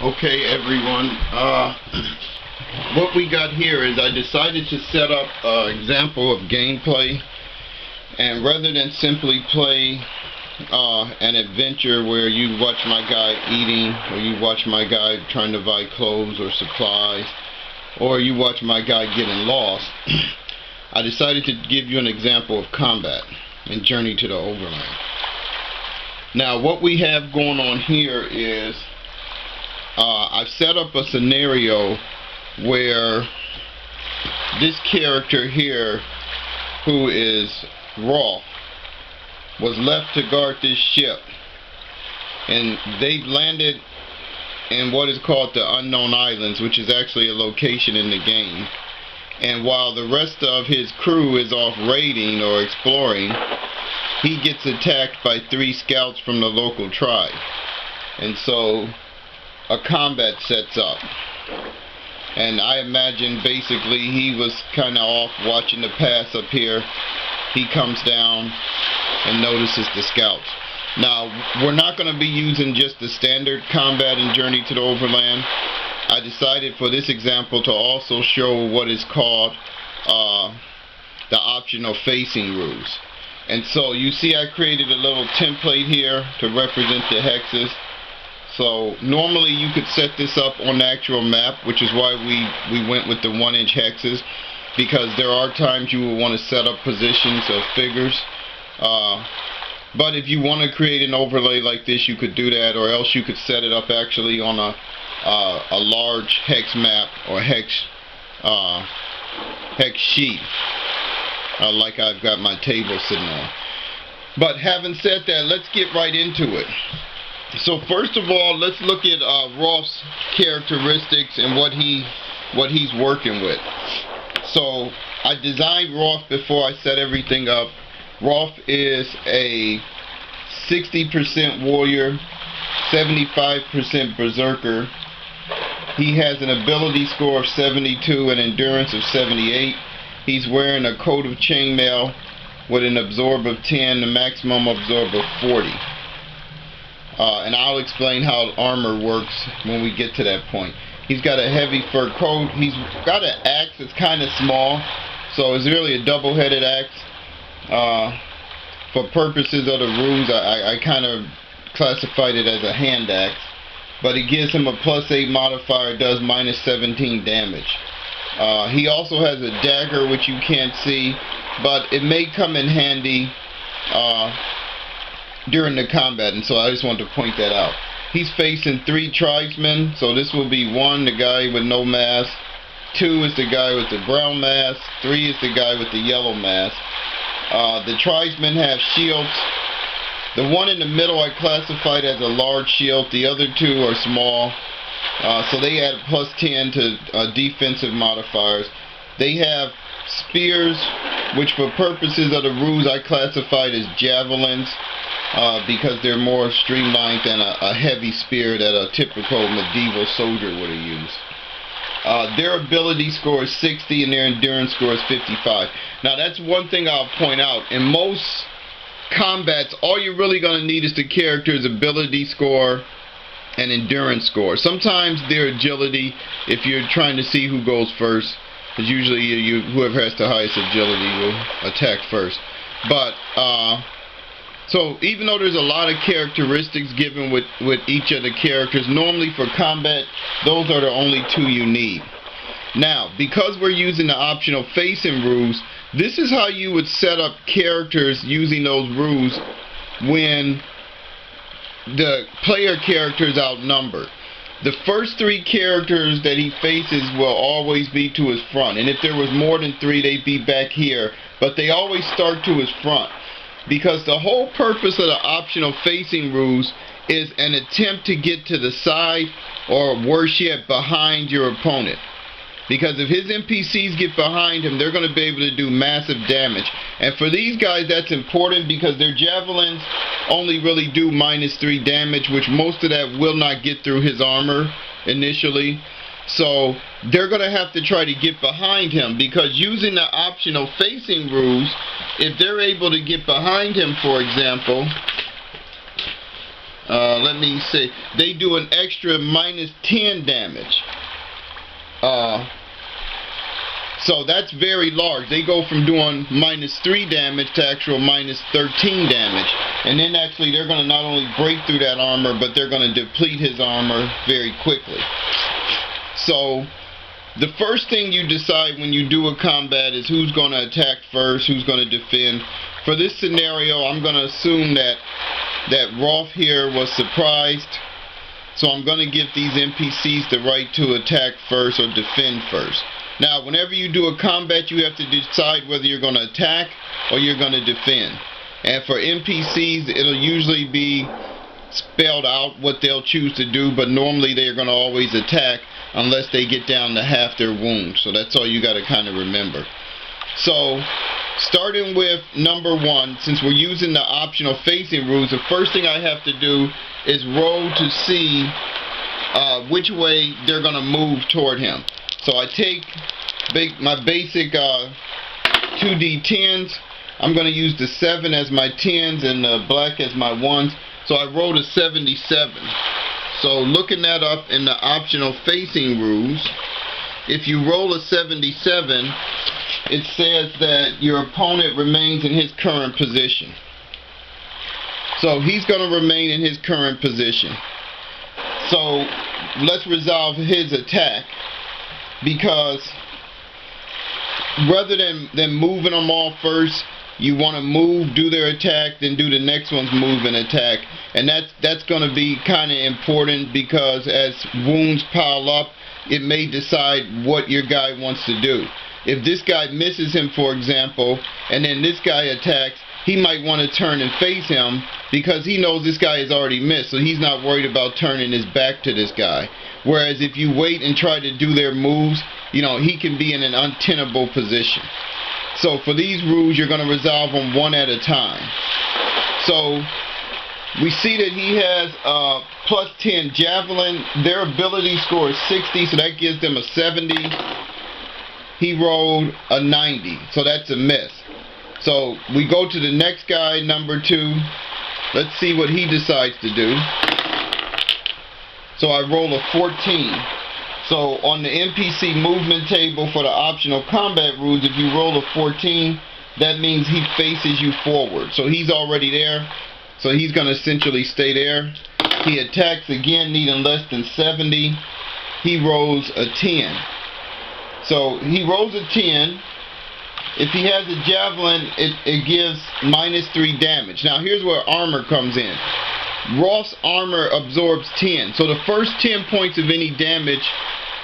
Okay, everyone. What we got here is I decided to set up an example of gameplay, and rather than simply play an adventure where you watch my guy eating, or you watch my guy trying to buy clothes or supplies, or you watch my guy getting lost, I decided to give you an example of combat in Journey to the Overland. Now, what we have going on here is I've set up a scenario where this character here, who is Rolf, was left to guard this ship, and they've landed in what is called the Unknown Islands, which is actually a location in the game. And while the rest of his crew is off raiding or exploring, he gets attacked by 3 scouts from the local tribe, and so a combat sets up. And I imagine basically he was kind of off watching the pass up here. He comes down and notices the scouts. Now, we're not going to be using just the standard combat in Journey to the Overland. I decided for this example to also show what is called the optional facing rules. And so you see I created a little template here to represent the hexes. So normally you could set this up on the actual map, which is why we went with the 1-inch hexes, because there are times you will want to set up positions of figures. But if you want to create an overlay like this, you could do that, or else you could set it up actually on a large hex map or hex sheet, like I've got my table sitting on. But having said that, let's get right into it. So first of all, let's look at Rolf's characteristics and what he's working with. So I designed Rolf before I set everything up. Rolf is a 60% warrior, 75% berserker. He has an ability score of 72 and endurance of 78. He's wearing a coat of chainmail with an absorb of 10, the maximum absorb of 40. And I'll explain how armor works when we get to that point. He's got a heavy fur coat. He's got an axe that's kind of small, so it's really a double-headed axe. For purposes of the rules, I kind of classified it as a hand axe, but it gives him a +8 modifier, does -17 damage. He also has a dagger, which you can't see, but it may come in handy during the combat, and so I just wanted to point that out. He's facing 3 tribesmen, so this will be 1, the guy with no mask, 2 is the guy with the brown mask, 3 is the guy with the yellow mask. The tribesmen have shields. The one in the middle I classified as a large shield, the other 2 are small, so they add +10 to defensive modifiers. They have spears, which for purposes of the rules I classified as javelins, because they're more streamlined than a heavy spear that a typical medieval soldier would have used. Their ability score is 60 and their endurance score is 55. Now that's one thing I'll point out. In most combats, all you're really going to need is the character's ability score and endurance score. Sometimes their agility, if you're trying to see who goes first, because usually whoever has the highest agility will attack first. But so even though there's a lot of characteristics given with each of the characters, normally for combat, those are the only 2 you need. Now, because we're using the optional facing rules, this is how you would set up characters using those rules when the player character is outnumbered. The first 3 characters that he faces will always be to his front, and if there was more than 3, they'd be back here, but they always start to his front, because the whole purpose of the optional facing rules is an attempt to get to the side, or worse yet, behind your opponent. Because if his NPCs get behind him, they're going to be able to do massive damage. And for these guys, that's important because their javelins only really do -3 damage, which most of that will not get through his armor initially. So they're going to have to try to get behind him, because using the optional facing rules, if they're able to get behind him, for example, let me see, they do an extra -10 damage. So that's very large. They go from doing -3 damage to actual -13 damage. And then actually they're going to not only break through that armor, but they're going to deplete his armor very quickly. So the first thing you decide when you do a combat is who's going to attack first, who's going to defend. For this scenario, I'm going to assume that Rolf here was surprised. So I'm going to give these NPCs the right to attack first or defend first. Now, whenever you do a combat, you have to decide whether you're going to attack or you're going to defend. And for NPCs, it'll usually be spelled out what they'll choose to do, but normally they're going to always attack unless they get down to half their wounds. So that's all you got to kind of remember. So, starting with number 1, since we're using the optional facing rules, the first thing I have to do is roll to see which way they're going to move toward him. So I take my basic 2d10s. I'm going to use the 7 as my 10s and the black as my 1s. So I rolled a 77. So looking that up in the optional facing rules, if you roll a 77, it says that your opponent remains in his current position. So he's going to remain in his current position. So let's resolve his attack, because rather than moving them all first, you want to move, do their attack, then do the next one's move and attack. And that's going to be kind of important, because as wounds pile up, it may decide what your guy wants to do. If this guy misses him, for example, and then this guy attacks, he might want to turn and face him because he knows this guy has already missed, so he's not worried about turning his back to this guy. Whereas if you wait and try to do their moves, he can be in an untenable position. So for these rules, you're going to resolve them one at a time. So we see that he has +10 javelin. Their ability score is 60, so that gives them a 70. He rolled a 90, so that's a miss. So we go to the next guy, number 2. Let's see what he decides to do. So I roll a 14. So on the NPC movement table for the optional combat rules, if you roll a 14, that means he faces you forward. So he's already there. So he's going to essentially stay there. He attacks again, needing less than 70. He rolls a 10. So he rolls a 10. If he has a javelin, it gives -3 damage. Now here's where armor comes in. Rolf's armor absorbs 10. So the first 10 points of any damage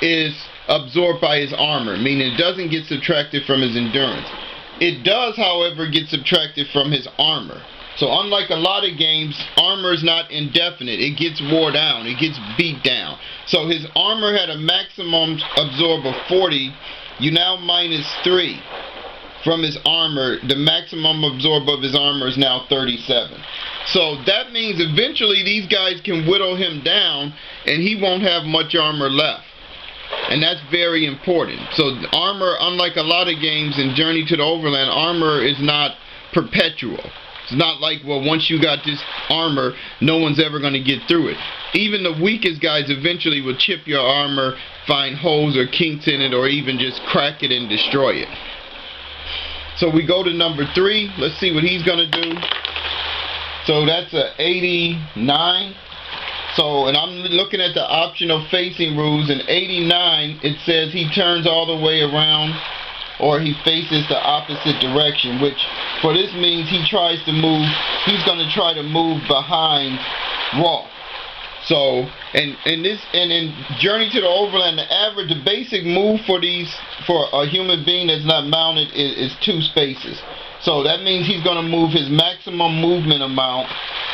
is absorbed by his armor, meaning it doesn't get subtracted from his endurance. It does, however, get subtracted from his armor. So unlike a lot of games, armor is not indefinite. It gets wore down. It gets beat down. So his armor had a maximum absorb of 40. You now -3 from his armor. The maximum absorb of his armor is now 37. So that means eventually these guys can whittle him down and he won't have much armor left. And that's very important. So armor, unlike a lot of games in Journey to the Overland, armor is not perpetual. It's not like, well, once you got this armor, no one's ever going to get through it. Even the weakest guys eventually will chip your armor, find holes or kinks in it, or even just crack it and destroy it. So we go to number 3. Let's see what he's going to do. So that's a 89. So, and I'm looking at the optional facing rules. In 89, it says he turns all the way around or he faces the opposite direction, which for this means he tries to move, he's going to try to move behind Rolf. So, and in Journey to the Overland, the basic move for a human being that's not mounted is 2 spaces. So that means he's going to move his maximum movement amount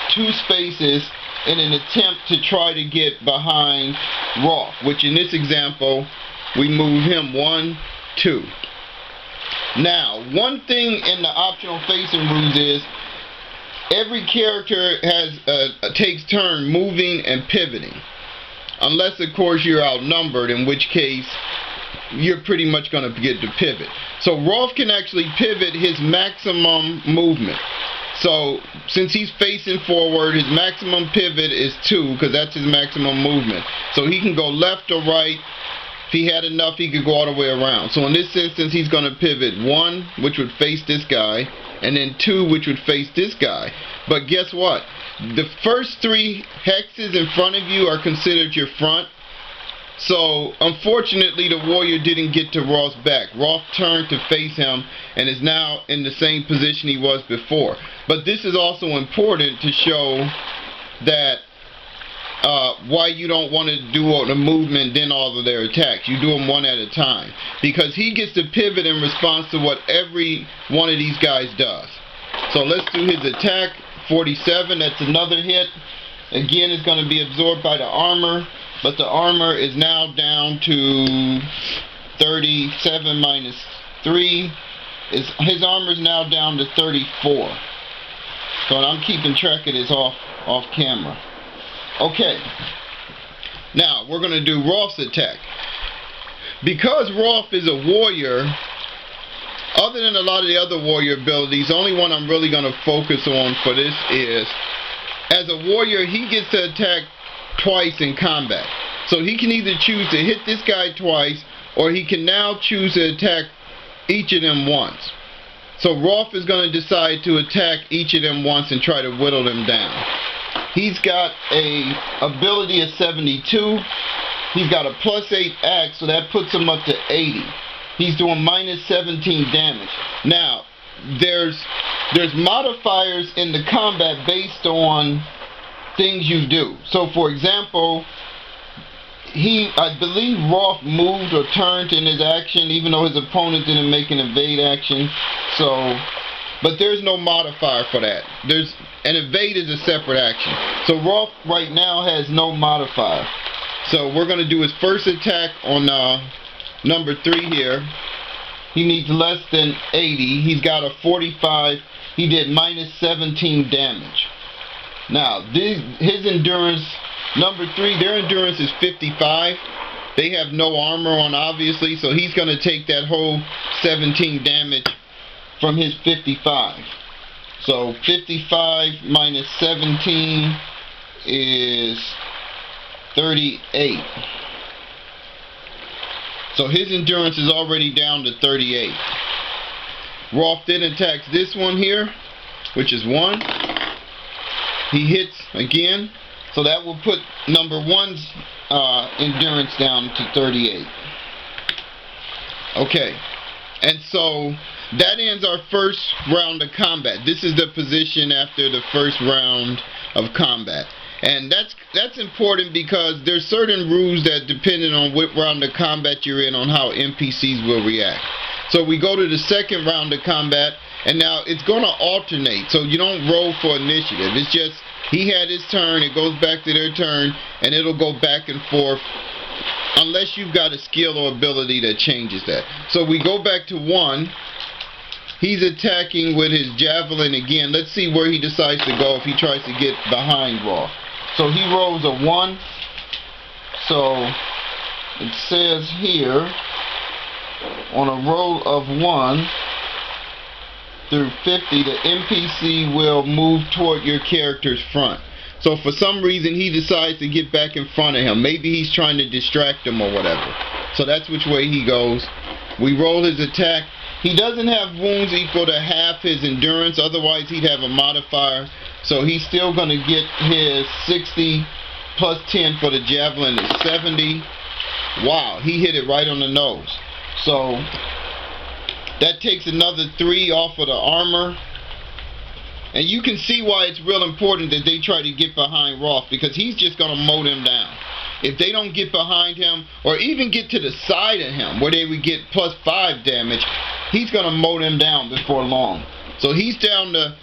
2 spaces in an attempt to try to get behind Rolf, which in this example, we move him 1, 2. Now, one thing in the optional facing rules is every character takes turn moving and pivoting. Unless, of course, you're outnumbered, in which case you're pretty much going to get to pivot. So Rolf can actually pivot his maximum movement. So since he's facing forward, his maximum pivot is 2, because that's his maximum movement. So he can go left or right. If he had enough, he could go all the way around. So in this instance, he's going to pivot 1, which would face this guy, and then 2, which would face this guy. But guess what? The first 3 hexes in front of you are considered your front. So unfortunately, the warrior didn't get to Roth's back. Roth turned to face him and is now in the same position he was before. But this is also important to show that why you don't want to do the movement then all of their attacks. You do them one at a time, because he gets to pivot in response to what every one of these guys does. So let's do his attack. 47, that's another hit. Again, it's going to be absorbed by the armor, but the armor is now down to 37 minus 3. His armor is now down to 34. So I'm keeping track of this off camera. Okay, now we're going to do Roth's attack. Because Roth is a warrior, other than a lot of the other warrior abilities, the only one I'm really going to focus on for this is, as a warrior, he gets to attack twice in combat. So he can either choose to hit this guy twice, or he can now choose to attack each of them once. So Roth is going to decide to attack each of them once and try to whittle them down. He's got a ability of 72. He's got a +8 axe, so that puts him up to 80. He's doing minus 17 damage. Now, there's modifiers in the combat based on things you do. So, for example, I believe Roth moved or turned in his action, even though his opponent didn't make an evade action. So, but there's no modifier for that. An evade is a separate action. So Roth right now has no modifier. So we're going to do his first attack on number 3 here. He needs less than 80. He's got a 45. He did minus 17 damage. Now, his endurance, number 3, their endurance is 55. They have no armor on, obviously, so he's going to take that whole 17 damage from his 55. So 55 minus 17 is 38. So his endurance is already down to 38. Roth then attacks this one here, which is 1. He hits again, so that will put number 1's endurance down to 38. Okay, and so that ends our first round of combat. This is the position after the first round of combat. And that's important because there's certain rules that, depending on what round of combat you're in, on how NPCs will react. So we go to the second round of combat, and now it's going to alternate. So you don't roll for initiative. It's just, he had his turn, it goes back to their turn, and it'll go back and forth unless you've got a skill or ability that changes that. So we go back to 1. He's attacking with his javelin again. Let's see where he decides to go if he tries to get behind Roth. So he rolls a 1. So it says here, on a roll of 1 through 50, the NPC will move toward your character's front. So for some reason he decides to get back in front of him. Maybe he's trying to distract him or whatever. So that's which way he goes. We roll his attack. He doesn't have wounds equal to half his endurance, otherwise he'd have a modifier. So he's still going to get his 60 plus 10 for the javelin is 70. Wow, he hit it right on the nose. So that takes another 3 off of the armor. And you can see why it's real important that they try to get behind Roth, because he's just going to mow them down. If they don't get behind him, or even get to the side of him where they would get plus 5 damage, he's going to mow them down before long. So he's down to,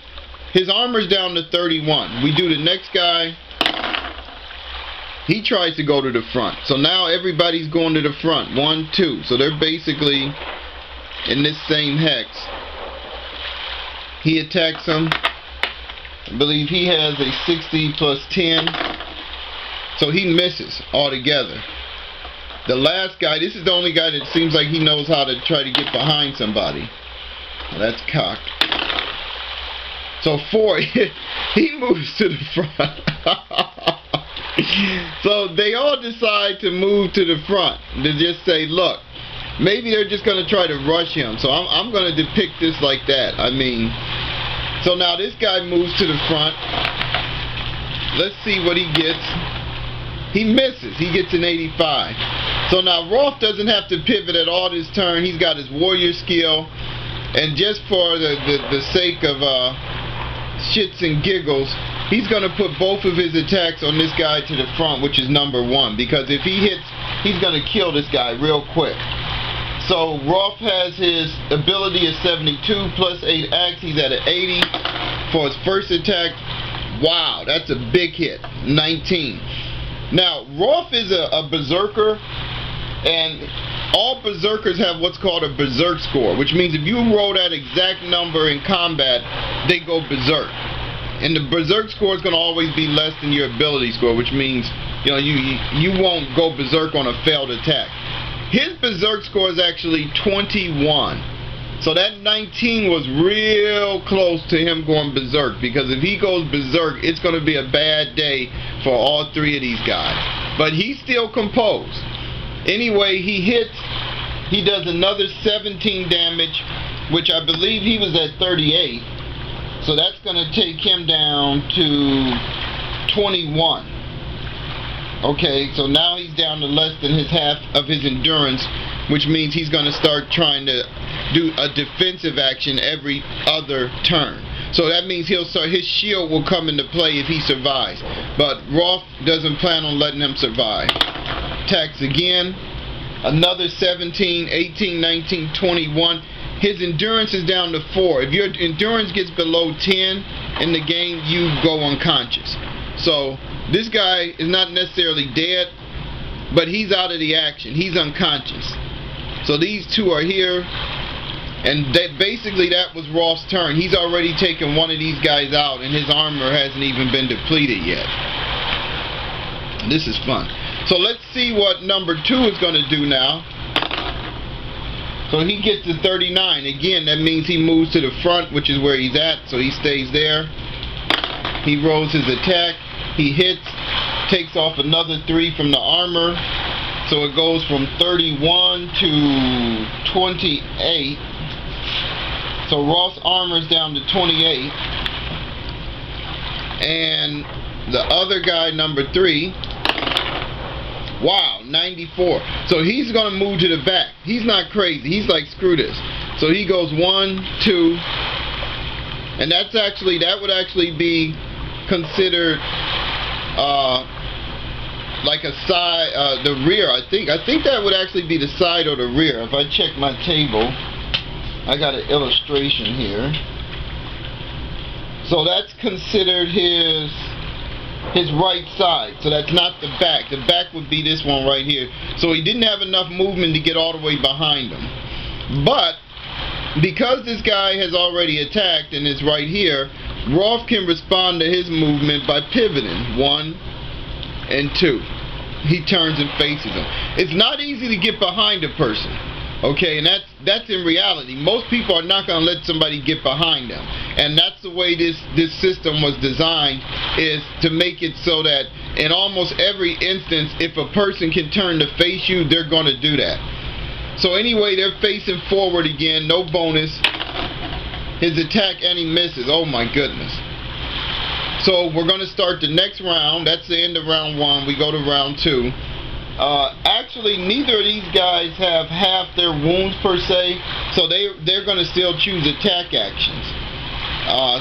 his armor's down to 31. We do the next guy. He tries to go to the front. So now everybody's going to the front. 1, 2. So they're basically in this same hex. He attacks him. I believe he has a 60 plus 10. So he misses altogether. The last guy, this is the only guy that seems like he knows how to try to get behind somebody. Well, that's cocked. So 4, he moves to the front. So they all decide to move to the front, to just say, look, maybe they're just going to try to rush him. So I'm going to depict this like that. I mean, so now this guy moves to the front. Let's see what he gets. He misses. He gets an 85. So now Rolf doesn't have to pivot at all this turn. He's got his warrior skill. And just for the sake of shits and giggles, he's going to put both of his attacks on this guy to the front, which is number 1. Because if he hits, he's going to kill this guy real quick. So Rolf has his ability of 72 plus 8 axe. He's at an 80 for his first attack. Wow, that's a big hit. 19. Now, Rolf is a berserker, and all berserkers have what's called a berserk score, which means if you roll that exact number in combat, they go berserk. And the berserk score is going to always be less than your ability score, which means you won't go berserk on a failed attack. His berserk score is actually 21. So that 19 was real close to him going berserk, because if he goes berserk, it's going to be a bad day for all 3 of these guys. But he's still composed. Anyway, he hits. He does another 17 damage, which I believe he was at 38. So that's going to take him down to 21. Okay, so now he's down to less than his half of his endurance, which means he's going to start trying to do a defensive action every other turn. So that means his shield will come into play if he survives. But Rolf doesn't plan on letting him survive. Attacks again. Another 17, 18, 19, 21. His endurance is down to 4. If your endurance gets below 10 in the game, you go unconscious. So this guy is not necessarily dead, but he's out of the action. He's unconscious. So these 2 are here. And basically that was Rolf's turn. He's already taken one of these guys out, and his armor hasn't even been depleted yet. This is fun. So let's see what number 2 is going to do now. So he gets to 39. Again, that means he moves to the front, which is where he's at, so he stays there. He rolls his attack. He hits, takes off another 3 from the armor. So it goes from 31 to 28. So Rolf's armor's down to 28. And the other guy, number 3, wow, 94. So he's going to move to the back. He's not crazy. He's like, screw this. So he goes 1, 2. And that would actually be considered like a side, the rear. I think that would actually be the side or the rear. If I check my table, I got an illustration here. So that's considered his right side. So that's not the back. The back would be this one right here. So he didn't have enough movement to get all the way behind him. But because this guy has already attacked and is right here, Rolf can respond to his movement by pivoting 1 and 2. He turns and faces him. It's not easy to get behind a person. Okay, and that's in reality. Most people are not going to let somebody get behind them. And that's the way this system was designed, is to make it so that in almost every instance, if a person can turn to face you, they're going to do that. So anyway, they're facing forward again, no bonus. His attack, and he misses. Oh my goodness. So we're going to start the next round. That's the end of round 1. We go to round 2. Actually, neither of these guys have half their wounds per se, so they're going to still choose attack actions.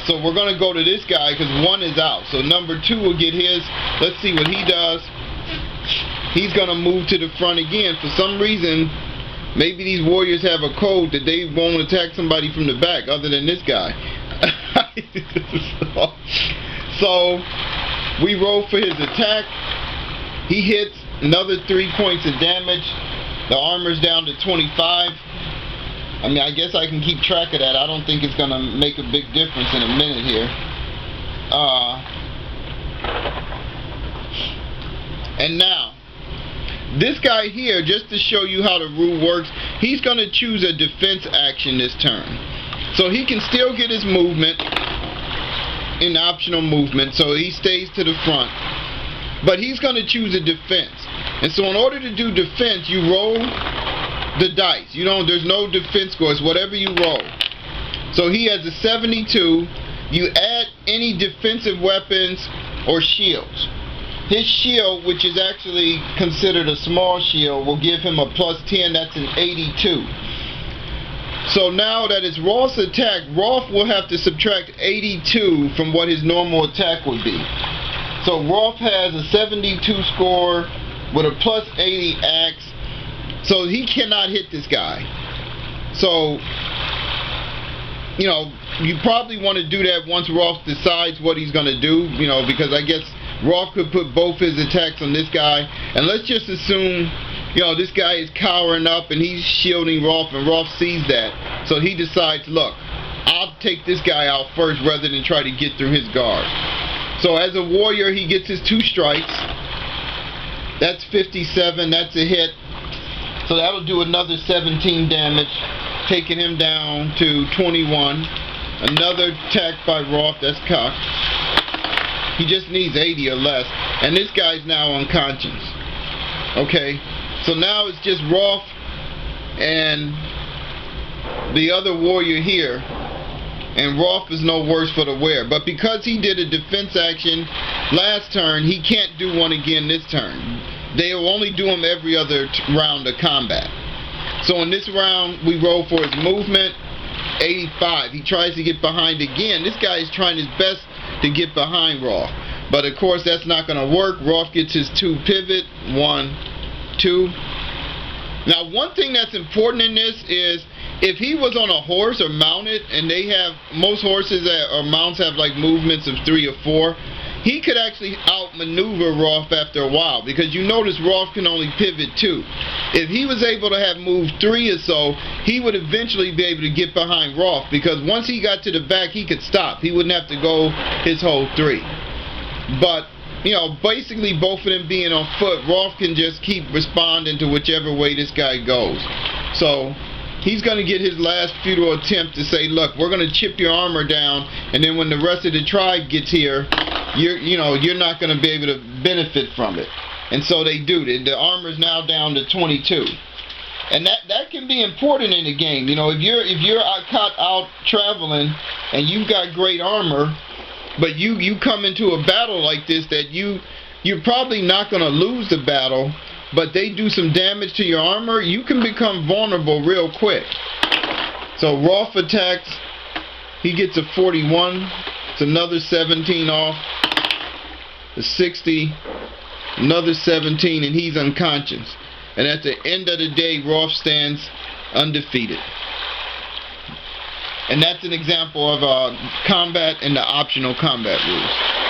So we're going to go to this guy because 1 is out. So number 2 will get his. Let's see what he does. He's going to move to the front again. For some reason, maybe these warriors have a code that they won't attack somebody from the back other than this guy. So we roll for his attack. He hits. Another 3 points of damage. The armor's down to 25. I mean, I guess I can keep track of that. I don't think it's going to make a big difference in a minute here. And now, this guy here, just to show you how the rule works, he's going to choose a defense action this turn. So he can still get his movement. in optional movement, so he stays to the front. But he's going to choose a defense. And so in order to do defense, you roll the dice. There's no defense score. It's whatever you roll. So he has a 72. You add any defensive weapons or shields. His shield, which is actually considered a small shield, will give him a +10. That's an 82. So now that it's Rolf's attack, Rolf will have to subtract 82 from what his normal attack would be. So Rolf has a 72 score with a +80 axe. So he cannot hit this guy. So, you probably want to do that once Rolf decides what he's going to do, because I guess Rolf could put both his attacks on this guy. And let's just assume, this guy is cowering up and he's shielding Rolf, and Rolf sees that. So he decides, look, I'll take this guy out first rather than try to get through his guard. So as a warrior, he gets his 2 strikes. That's 57. That's a hit. So that'll do another 17 damage, taking him down to 21. Another attack by Rolf. That's cocked. He just needs 80 or less. And this guy's now unconscious. Okay. So now it's just Rolf and the other warrior here. And Rolf is no worse for the wear. But because he did a defense action last turn, he can't do one again this turn. They will only do him every other round of combat. So in this round, we roll for his movement, 85. He tries to get behind again. This guy is trying his best to get behind Rolf. But of course, that's not going to work. Rolf gets his 2 pivot, 1, 2. Now, one thing that's important in this is if he was on a horse or mounted, and most horses or mounts have like movements of 3 or 4, he could actually outmaneuver Rolf after a while, because you notice Rolf can only pivot 2. If he was able to have moved 3 or so, he would eventually be able to get behind Rolf, because once he got to the back, he could stop. He wouldn't have to go his whole 3. But, basically both of them being on foot, Rolf can just keep responding to whichever way this guy goes. So he's going to get his last futile attempt to say, look, we're going to chip your armor down, and then when the rest of the tribe gets here, you're not going to be able to benefit from it. And so they do. The armor is now down to 22. And that can be important in the game. If you're caught out traveling and you've got great armor, but you come into a battle like this that you're probably not going to lose the battle, but they do some damage to your armor, you can become vulnerable real quick. So Rolf attacks. He gets a 41. It's another 17 off. A 60. Another 17, and he's unconscious. And at the end of the day, Rolf stands undefeated. And that's an example of combat and the optional combat rules.